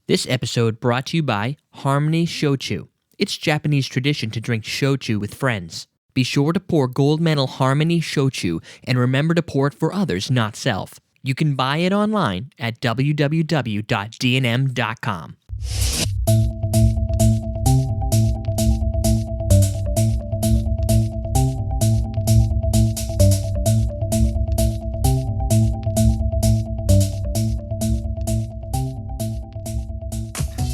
This episode brought to you by Harmony Shochu. It's Japanese tradition to drink shochu with friends. Be sure to pour gold medal Harmony Shochu and remember to pour it for others, not self. You can buy it online at www.dnm.com.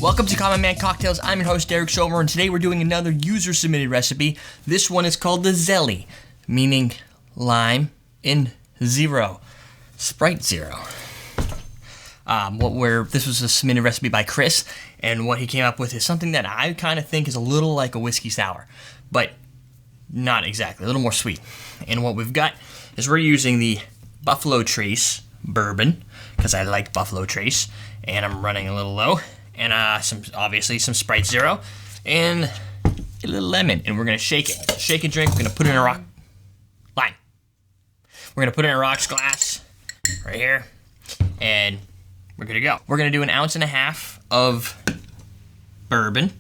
Welcome to Common Man Cocktails. I'm your host, Derek Schober, and today we're doing another user-submitted recipe. This one is called the Zeli, meaning lime in zero, Sprite zero. This was a submitted recipe by Kris, and what he came up with is something that I kind of think is a little like a whiskey sour, but not exactly, a little more sweet. And what we've got is we're using the Buffalo Trace bourbon, because I like Buffalo Trace, and I'm running a little low. And some Sprite Zero, and a little lemon, and we're gonna shake it. Shake and drink. We're gonna put it in a lime. We're gonna put it in a rocks glass right here, and we're gonna go. We're gonna do 1.5 ounces of bourbon.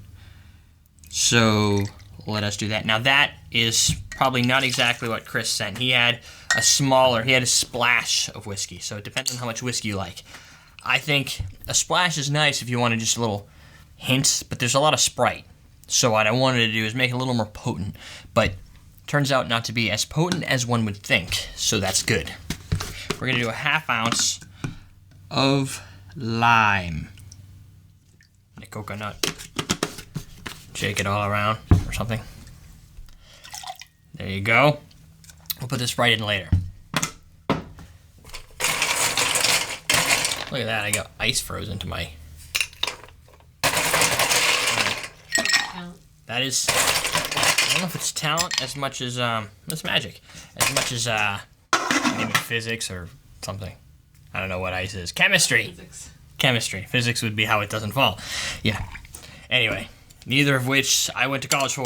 So let us do that. Now that is probably not exactly what Kris sent. He had a splash of whiskey. So it depends on how much whiskey you like. I think a splash is nice if you want just a little hint, but there's a lot of Sprite. So what I wanted to do is make it a little more potent, but turns out not to be as potent as one would think, so that's good. We're gonna do 1/2 ounce of lime. And a coconut. Shake it all around or something. There you go. We'll put this right in later. Look at that, I got ice frozen to my... That is... I don't know if it's talent as much as, it's magic. As much as, maybe physics or something. I don't know what ice is. Chemistry! Physics. Chemistry. Physics would be how it doesn't fall. Yeah. Anyway, neither of which I went to college for.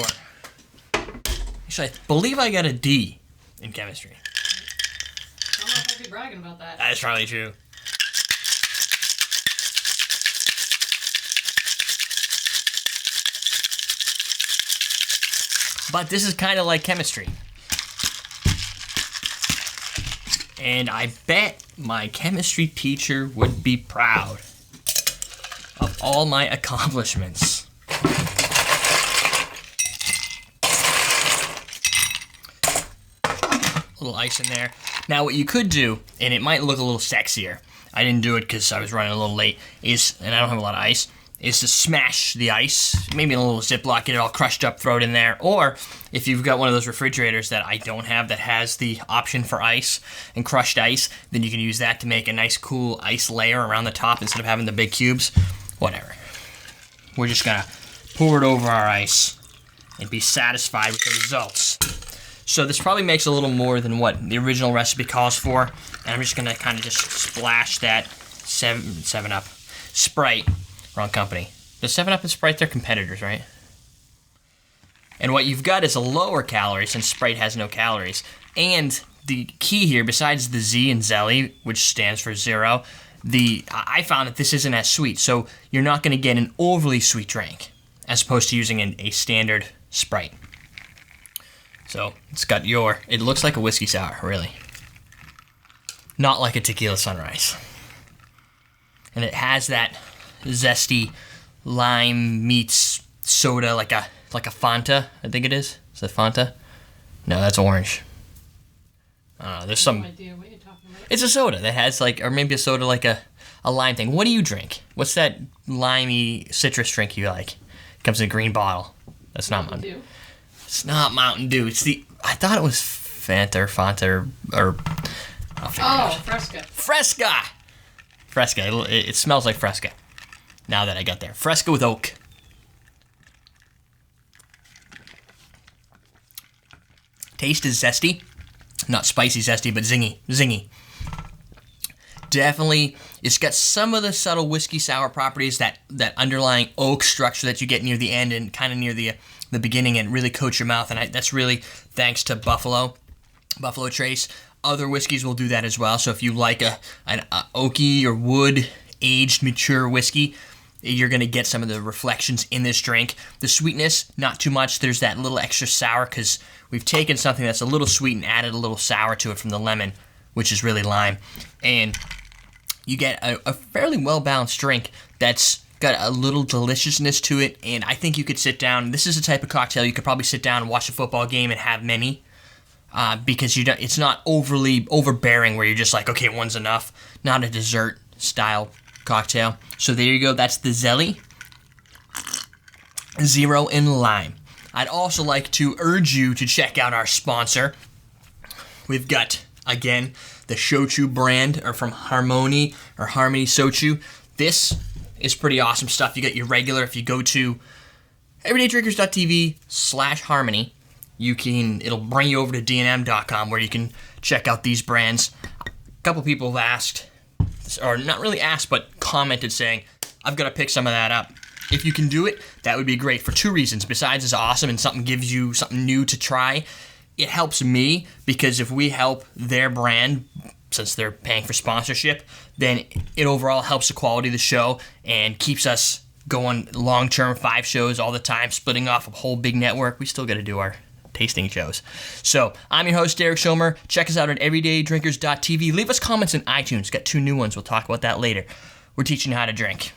Actually, I believe I got a D in chemistry. I don't know if I'd be bragging about that. That's probably true. But this is kind of like chemistry. And I bet my chemistry teacher would be proud of all my accomplishments. A little ice in there. Now what you could do, and it might look a little sexier, I didn't do it because I was running a little late, and I don't have a lot of ice, is to smash the ice, maybe in a little Ziploc, get it all crushed up, throw it in there. Or if you've got one of those refrigerators that I don't have that has the option for ice and crushed ice, then you can use that to make a nice cool ice layer around the top instead of having the big cubes. Whatever. We're just gonna pour it over our ice and be satisfied with the results. So this probably makes a little more than what the original recipe calls for. And I'm just gonna kind of just splash that 7-Up Sprite. Wrong company. The 7-Up and Sprite, they're competitors, right? And what you've got is a lower calorie since Sprite has no calories. And the key here, besides the Z in Zeli, which stands for zero, I found that this isn't as sweet. So you're not going to get an overly sweet drink as opposed to using a standard Sprite. So it looks like a whiskey sour, really. Not like a tequila sunrise. And it has that zesty lime meets soda, like a Fanta, I think it is. Is it Fanta? No, that's orange. There's some... No idea what you're talking about. It's a soda that has or maybe a soda like a lime thing. What do you drink? What's that limey citrus drink you like? It comes in a green bottle. That's not Mountain Dew. It's not Mountain Dew. I thought it was Fanta or Fanta or I'll figure it out. Fresca. Fresca. It smells like Fresca. Now that I got there. Fresca with oak. Taste is zesty. Not spicy zesty, but zingy. Definitely, it's got some of the subtle whiskey sour properties, that underlying oak structure that you get near the end and kind of near the beginning, and really coats your mouth. And that's really thanks to Buffalo Trace. Other whiskeys will do that as well. So if you like an oaky or wood aged mature whiskey, you're going to get some of the reflections in this drink. The sweetness, not too much. There's that little extra sour because we've taken something that's a little sweet and added a little sour to it from the lemon, which is really lime. And you get a fairly well-balanced drink that's got a little deliciousness to it. And I think you could sit down. This is a type of cocktail you could probably sit down and watch a football game and have many. Because it's not overly overbearing where you're just like, okay, one's enough. Not a dessert style cocktail. So there you go. That's the Zeli Zero in Lime. I'd also like to urge you to check out our sponsor. We've got, again, the Shochu brand, or from Harmony Sochu. This is pretty awesome stuff. You get your regular. If you go to everydaydrinkers.tv/harmony, it'll bring you over to dnm.com where you can check out these brands. A couple people have asked, or not really asked, but commented saying, I've got to pick some of that up. If you can do it, that would be great for two reasons. Besides, it's awesome and something gives you something new to try. It helps me because if we help their brand, since they're paying for sponsorship, then it overall helps the quality of the show and keeps us going long-term, 5 shows all the time, splitting off a whole big network. We still got to do our tasting shows. So I'm your host, Derek Schomer. Check us out at everydaydrinkers.tv. Leave us comments on iTunes. Got 2 new ones. We'll talk about that later. We're teaching you how to drink.